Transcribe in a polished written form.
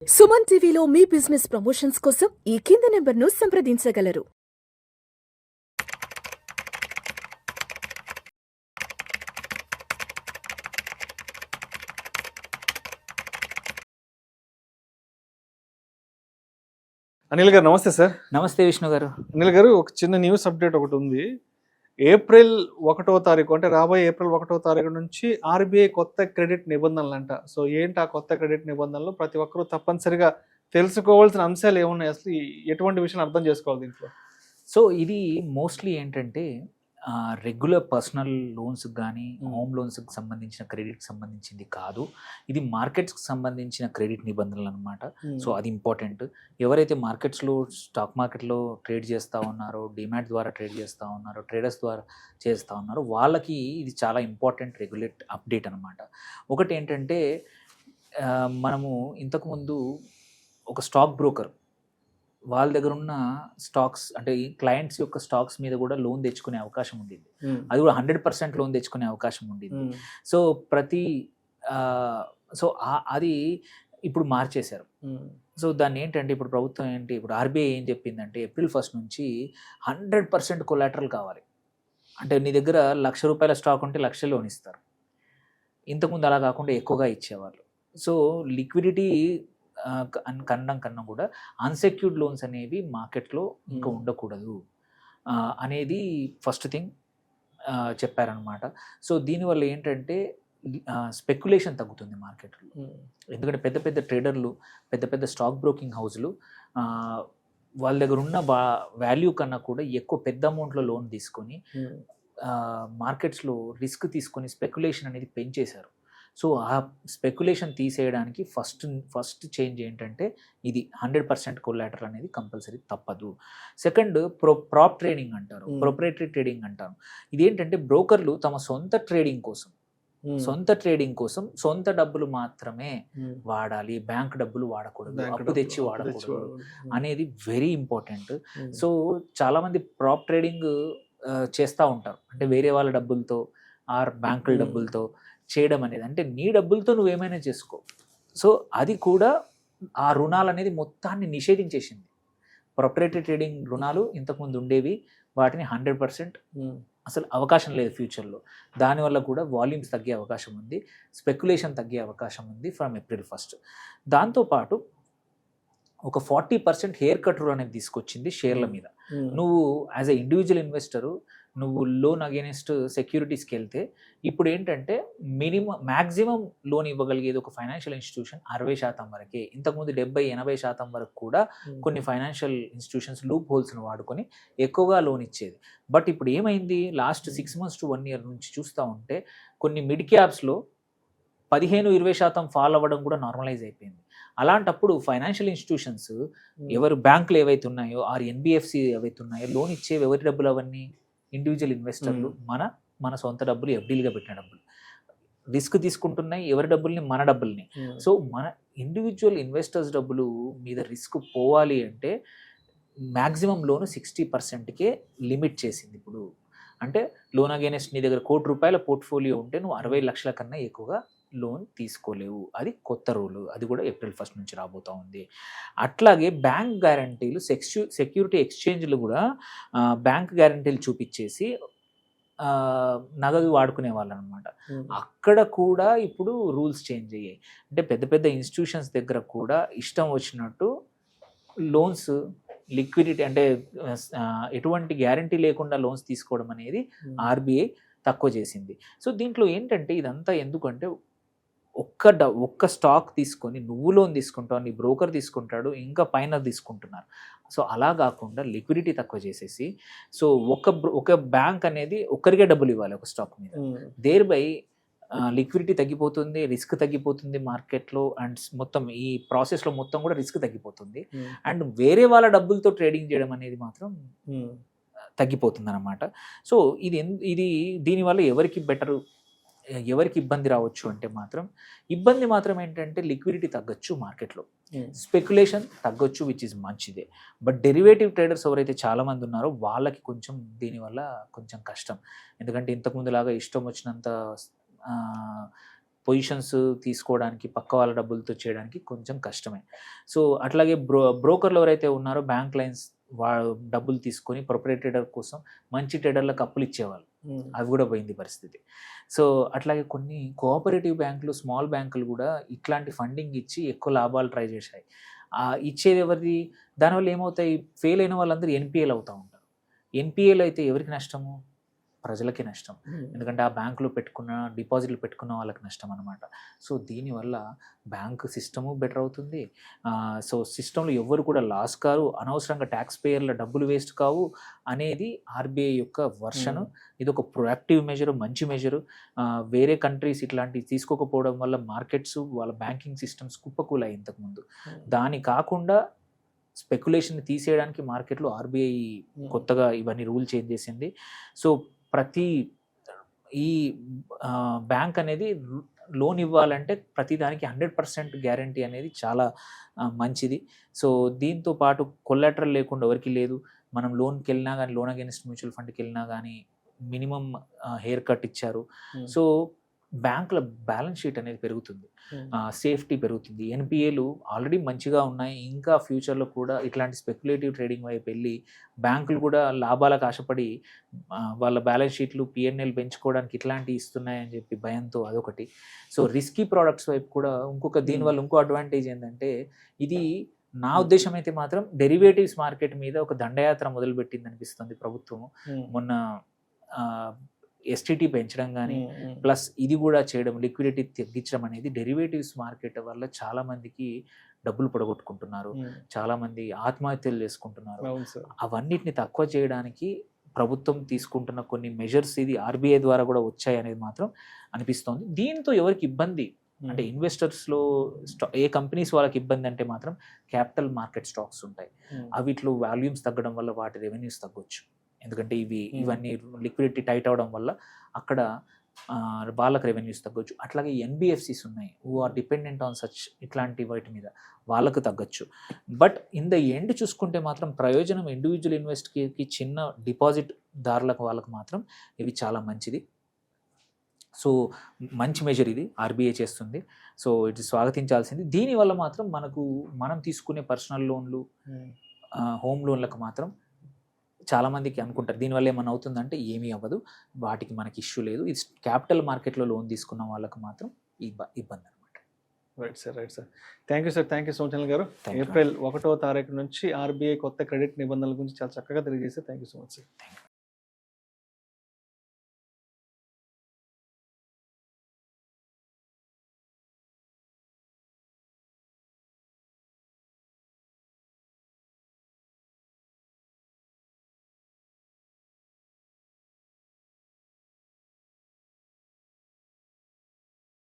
సుమన్ టీవీలో మీ business promotions కోసం ఈ కింది నెంబర్ను సంప్రదించగలరు. అనిల్ గారు నమస్తే సార్. నమస్తే విష్ణు గారు. అనిల్ గారు, ఒక చిన్న న్యూస్ అప్డేట్ ఒకటి ఉంది. ఏప్రిల్ 1వ తారీఖు అంటే రాబోయే ఏప్రిల్ 1వ తారీఖు నుంచి ఆర్బీఐ కొత్త క్రెడిట్ నిబంధనలు అంట. సో ఏంటి ఆ కొత్త క్రెడిట్ నిబంధనలు? ప్రతి ఒక్కరూ తప్పనిసరిగా తెలుసుకోవాల్సిన అంశాలు ఏమున్నాయి? అసలు ఎటువంటి విషయాలు అర్థం చేసుకోవాలి దీంట్లో? సో ఇది మోస్ట్లీ ఏంటంటే రెగ్యులర్ పర్సనల్ లోన్స్కి కానీ హోమ్ లోన్స్కి సంబంధించిన క్రెడిట్కి సంబంధించింది కాదు. ఇది మార్కెట్స్కి సంబంధించిన క్రెడిట్ నిబంధనలు అనమాట. సో అది ఇంపార్టెంట్. ఎవరైతే మార్కెట్స్లో స్టాక్ మార్కెట్లో ట్రేడ్ చేస్తూ ఉన్నారో, డిమాట్ ద్వారా ట్రేడ్ చేస్తూ ఉన్నారో, ట్రేడర్స్ ద్వారా చేస్తూ ఉన్నారో వాళ్ళకి ఇది చాలా ఇంపార్టెంట్ రెగ్యులేట్ అప్డేట్ అనమాట. ఒకటి ఏంటంటే మనము ఇంతకుముందు ఒక స్టాక్ బ్రోకర్ వాళ్ళ దగ్గర ఉన్న స్టాక్స్ అంటే క్లయింట్స్ యొక్క స్టాక్స్ మీద కూడా లోన్ తెచ్చుకునే అవకాశం ఉండింది. అది కూడా 100% లోన్ తెచ్చుకునే అవకాశం ఉండింది. సో అది ఇప్పుడు మార్చేశారు. సో దాన్ని ఏంటంటే ఇప్పుడు ప్రభుత్వం ఇప్పుడు ఆర్బీఐ ఏం చెప్పిందంటే ఏప్రిల్ 1 నుంచి 100% కొలాటరల్ కావాలి. అంటే నీ దగ్గర ₹1,00,000 స్టాక్ ఉంటే 1,00,000 లోన్ ఇస్తారు. ఇంతకుముందు అలా కాకుండా ఎక్కువగా ఇచ్చేవాళ్ళు. సో లిక్విడిటీ కన్నా కూడా అన్సెక్యూర్డ్ లోన్స్ అనేవి మార్కెట్లో ఇంకా ఉండకూడదు అనేది ఫస్ట్ థింగ్ చెప్పారనమాట. సో దీనివల్ల ఏంటంటే స్పెక్యులేషన్ తగ్గుతుంది మార్కెట్లో. ఎందుకంటే పెద్ద పెద్ద ట్రేడర్లు, పెద్ద పెద్ద స్టాక్ బ్రోకింగ్ హౌస్లు వాళ్ళ దగ్గర ఉన్న వాల్యూ కన్నా కూడా ఎక్కువ పెద్ద అమౌంట్లో లోన్ తీసుకొని మార్కెట్స్లో రిస్క్ తీసుకొని స్పెక్యులేషన్ అనేది పెంచేశారు. సో ఆ స్పెక్యులేషన్ తీసేయడానికి ఫస్ట్ చేంజ్ ఏంటంటే ఇది 100% కొలాటరల్ అనేది కంపల్సరీ తప్పదు. సెకండ్ ప్రాప్ ట్రేడింగ్ అంటారు, ప్రొప్రైటరీ ట్రేడింగ్ అంటారు. ఇదేంటంటే బ్రోకర్లు తమ సొంత ట్రేడింగ్ కోసం సొంత డబ్బులు మాత్రమే వాడాలి, బ్యాంక్ డబ్బులు వాడకూడదు, అప్పు తెచ్చి వాడకూడదు అనేది వెరీ ఇంపార్టెంట్. సో చాలామంది ప్రాప్ ట్రేడింగ్ చేస్తూ ఉంటారు. అంటే వేరే వాళ్ళ డబ్బులతో ఆర్ బ్యాంకుల డబ్బులతో చేయడం అనేది, అంటే నీ డబ్బులతో నువ్వేమైనా చేసుకో. సో అది కూడా ఆ రుణాలు అనేది మొత్తాన్ని నిషేధించేసింది. ప్రొప్రైటరీ ట్రేడింగ్ రుణాలు ఇంతకుముందు ఉండేవి, వాటిని 100% అసలు అవకాశం లేదు ఫ్యూచర్లో. దానివల్ల కూడా వాల్యూమ్స్ తగ్గే అవకాశం ఉంది, స్పెక్యులేషన్ తగ్గే అవకాశం ఉంది ఫ్రమ్ ఏప్రిల్ 1. దాంతోపాటు ఒక 40% హెయిర్ కట్ రూల్ అనేది తీసుకొచ్చింది షేర్ల మీద. నువ్వు యాజ్ ఎ ఇండివిజువల్ ఇన్వెస్టరు నువ్వు లోన్ అగేనెస్ట్ సెక్యూరిటీస్కి వెళ్తే ఇప్పుడు ఏంటంటే మ్యాక్సిమం లోన్ ఇవ్వగలిగేది ఒక ఫైనాన్షియల్ ఇన్స్టిట్యూషన్ 60% వరకే. ఇంతకుముందు 70-80% వరకు కూడా కొన్ని ఫైనాన్షియల్ ఇన్స్టిట్యూషన్స్ లూప్ హోల్స్ను వాడుకొని ఎక్కువగా లోన్ ఇచ్చేది. బట్ ఇప్పుడు ఏమైంది, లాస్ట్ 6 months to 1 year నుంచి చూస్తూ ఉంటే కొన్ని మిడ్ క్యాప్స్లో 15-20% ఫాల్ అవ్వడం కూడా నార్మలైజ్ అయిపోయింది. అలాంటప్పుడు ఫైనాన్షియల్ ఇన్స్టిట్యూషన్స్ ఎవరు బ్యాంకులు ఏవైతే ఉన్నాయో ఆర్ ఎన్బిఎఫ్సి ఏవైతే ఉన్నాయో లోన్ ఇచ్చేవి ఎవరి డబ్బులు? అవన్నీ ఇండివిజువల్ ఇన్వెస్టర్లు, మన సొంత డబ్బులు, ఎఫ్డీలుగా పెట్టిన డబ్బులు. రిస్క్ తీసుకుంటున్నాయి ఎవరి డబ్బుల్ని? మన డబ్బుల్ని. సో మన ఇండివిజువల్ ఇన్వెస్టర్స్ డబ్బులు మీద రిస్క్ పోవాలి అంటే మ్యాక్సిమం లోను 60%కే లిమిట్ చేసింది ఇప్పుడు. అంటే లోన్ అగేనెస్ట్ నీ దగ్గర ₹1,00,00,000 పోర్ట్ఫోలియో ఉంటే నువ్వు 60 లక్షల కన్నా ఎక్కువగా లోన్ తీసుకోలేవు. అది కొత్త రూలు. అది కూడా ఏప్రిల్ 1 నుంచి రాబోతూ ఉంది. అట్లాగే బ్యాంక్ గ్యారంటీలు, సెక్యూరిటీ ఎక్స్చేంజ్లు కూడా బ్యాంక్ గ్యారంటీలు చూపించేసి నగదు వాడుకునే వాళ్ళు అనమాట. అక్కడ కూడా ఇప్పుడు రూల్స్ చేంజ్ అయ్యాయి. అంటే పెద్ద పెద్ద ఇన్స్టిట్యూషన్స్ దగ్గర కూడా ఇష్టం వచ్చినట్టు లోన్స్, లిక్విడిటీ అంటే ఎటువంటి గ్యారంటీ లేకుండా లోన్స్ తీసుకోవడం అనేది ఆర్బీఐ తక్కువ చేసింది. సో దీంట్లో ఏంటంటే ఇదంతా ఎందుకంటే ఒక్క స్టాక్ తీసుకొని నువ్వు లోన్ తీసుకుంటావు, నీ బ్రోకర్ తీసుకుంటాడు, ఇంకా పైన తీసుకుంటున్నారు. సో అలా కాకుండా లిక్విడిటీ తక్కువ చేసేసి, సో ఒక బ్యాంక్ అనేది ఒక్కరికే డబ్బులు ఇవ్వాలి ఒక స్టాక్ మీద. దేర్ బై లిక్విడిటీ తగ్గిపోతుంది, రిస్క్ తగ్గిపోతుంది మార్కెట్లో, అండ్ మొత్తం ఈ ప్రాసెస్లో మొత్తం కూడా రిస్క్ తగ్గిపోతుంది. అండ్ వేరే వాళ్ళ డబ్బులతో ట్రేడింగ్ చేయడం అనేది మాత్రం తగ్గిపోతుంది అన్నమాట. సో ఇది దీనివల్ల ఎవరికి బెటరు, ఎవరికి ఇబ్బంది రావచ్చు అంటే ఇబ్బంది మాత్రం ఏంటంటే లిక్విడిటీ తగ్గొచ్చు మార్కెట్లో, స్పెక్యులేషన్ తగ్గొచ్చు, విచ్ ఇస్ మంచిదే. బట్ డెరివేటివ్ ట్రేడర్స్ ఎవరైతే చాలామంది ఉన్నారో వాళ్ళకి కొంచెం దీనివల్ల కొంచెం కష్టం. ఎందుకంటే ఇంతకుముందు లాగా ఇష్టం వచ్చినంత పొజిషన్స్ తీసుకోవడానికి, పక్క వాళ్ళ డబ్బులతో చేయడానికి కొంచెం కష్టమే. సో అట్లాగే బ్రోకర్లు ఎవరైతే ఉన్నారో బ్యాంక్ లైన్స్ డబ్బులు తీసుకొని ప్రొపరేట్ ట్రేడర్ కోసం మంచి ట్రేడర్లకు అప్పులు ఇచ్చేవాళ్ళు, అవి కూడా పోయింది పరిస్థితి. సో అట్లాగే కొన్ని కోఆపరేటివ్ బ్యాంకులు, స్మాల్ బ్యాంకులు కూడా ఇట్లాంటి ఫండింగ్ ఇచ్చి ఎక్కువ లాభాలు ట్రై చేశాయి. ఇచ్చేది ఎవరిది? దానివల్ల ఏమవుతాయి, ఫెయిల్ అయిన వాళ్ళందరూ ఎన్పిఏలు అవుతూ ఉంటారు. ఎన్పిఏలు అయితే ఎవరికి నష్టము? ప్రజలకి నష్టం. ఎందుకంటే ఆ బ్యాంకులో పెట్టుకున్న డిపాజిట్లు పెట్టుకున్న వాళ్ళకి నష్టం అనమాట. సో దీనివల్ల బ్యాంక్ సిస్టము బెటర్ అవుతుంది. సో సిస్టంలో ఎవరు కూడా లాస్ కారు, అనవసరంగా ట్యాక్స్ పేయర్ల డబ్బులు వేస్ట్ కావు అనేది ఆర్బీఐ యొక్క వర్షను. ఇది ఒక ప్రొయాక్టివ్ మెజరు, మంచి మెజరు. వేరే కంట్రీస్ ఇట్లాంటివి తీసుకోకపోవడం వల్ల మార్కెట్స్, వాళ్ళ బ్యాంకింగ్ సిస్టమ్స్ కుప్పకూలాయి ఇంతకుముందు. దాని కాకుండా స్పెక్యులేషన్ తీసేయడానికి మార్కెట్లో ఆర్బీఐ కొత్తగా ఇవన్నీ రూల్ చేంజ్ చేసింది. సో ప్రతి ఈ బ్యాంక్ అనేది లోన్ ఇవ్వాలంటే ప్రతి దానికి 100% గ్యారంటీ అనేది చాలా మంచిది. సో దీంతో పాటు కొలాటరల్ లేకుండా ఎవరికి లేదు. మనం లోన్కి వెళ్ళినా కానీ, లోన్ అగైన్స్ట్ మ్యూచువల్ ఫండ్కి వెళ్ళినా కానీ మినిమం హెయిర్ కట్ ఇచ్చారు. సో బ్యాంకుల బ్యాలెన్స్ షీట్ అనేది పెరుగుతుంది, సేఫ్టీ పెరుగుతుంది. ఎన్పిఏలు ఆల్రెడీ మంచిగా ఉన్నాయి, ఇంకా ఫ్యూచర్లో కూడా ఇట్లాంటి స్పెక్యులేటివ్ ట్రేడింగ్ వైపు వెళ్ళి బ్యాంకులు కూడా లాభాలకు ఆశపడి వాళ్ళ బ్యాలెన్స్ షీట్లు, పిఎన్ఎల్ పెంచుకోవడానికి ఇట్లాంటివి ఇస్తున్నాయని చెప్పి భయంతో అదొకటి. సో రిస్కీ ప్రోడక్ట్స్ వైపు కూడా దీనివల్ల ఇంకో అడ్వాంటేజ్ ఏంటంటే, ఇది నా ఉద్దేశం అయితే మాత్రం డెరివేటివ్స్ మార్కెట్ మీద ఒక దండయాత్ర మొదలుపెట్టింది అనిపిస్తుంది ప్రభుత్వము. మొన్న ఎస్టీటీ పెంచడం కానీ, ప్లస్ ఇది కూడా చేయడం, లిక్విడిటీ తగ్గించడం అనేది డెరివేటివ్స్ మార్కెట్ వల్ల చాలా మందికి డబ్బులు పొడగొట్టుకుంటున్నారు, చాలా మంది ఆత్మహత్యలు చేసుకుంటున్నారు. అవన్నిటిని తక్కువ చేయడానికి ప్రభుత్వం తీసుకుంటున్న కొన్ని మెజర్స్ ఇది ఆర్బీఐ ద్వారా కూడా వచ్చాయి అనేది మాత్రం అనిపిస్తోంది. దీంతో ఎవరికి ఇబ్బంది అంటే ఇన్వెస్టర్స్లో ఏ కంపెనీస్ వాళ్ళకి ఇబ్బంది అంటే మాత్రం క్యాపిటల్ మార్కెట్ స్టాక్స్ ఉంటాయి. అవిట్లో వాల్యూమ్స్ తగ్గడం వల్ల వాటి రెవెన్యూస్ తగ్గొచ్చు. ఎందుకంటే ఇవన్నీ లిక్విడిటీ టైట్ అవడం వల్ల అక్కడ వాళ్ళకి రెవెన్యూస్ తగ్గొచ్చు. అట్లాగే ఎన్బిఎఫ్సిస్ ఉన్నాయి, who are dependent on such ఇట్లాంటి వాటి మీద, వాళ్ళకు తగ్గొచ్చు. బట్ ఇన్ ద ఎండ్ చూసుకుంటే మాత్రం ప్రయోజనం ఇండివిజువల్ ఇన్వెస్ట్కి, చిన్న డిపాజిట్ దారులకు వాళ్ళకు మాత్రం ఇవి చాలా మంచిది. సో మంచి మెజర్ ఇది ఆర్బీఐ చేస్తుంది. సో ఇది స్వాగతించాల్సింది. దీనివల్ల మాత్రం మనం తీసుకునే పర్సనల్ లోన్లు, హోమ్ లోన్లకు మాత్రం చాలామందికి అనుకుంటారు దీనివల్ల ఏమైనా అవుతుందంటే ఏమీ అవ్వదు, వాటికి మనకి ఇష్యూ లేదు. ఇది క్యాపిటల్ మార్కెట్లో లోన్ తీసుకున్న వాళ్ళకు మాత్రం ఇబ్బంది అనమాట. Right sir, right sir. Thank you sir, thank you so much గారు. ఏప్రిల్ 1వ తారీఖు నుంచి ఆర్బీఐ కొత్త క్రెడిట్ నిబంధనల గురించి చాలా చక్కగా తెలియజేస్తే thank you so much sir.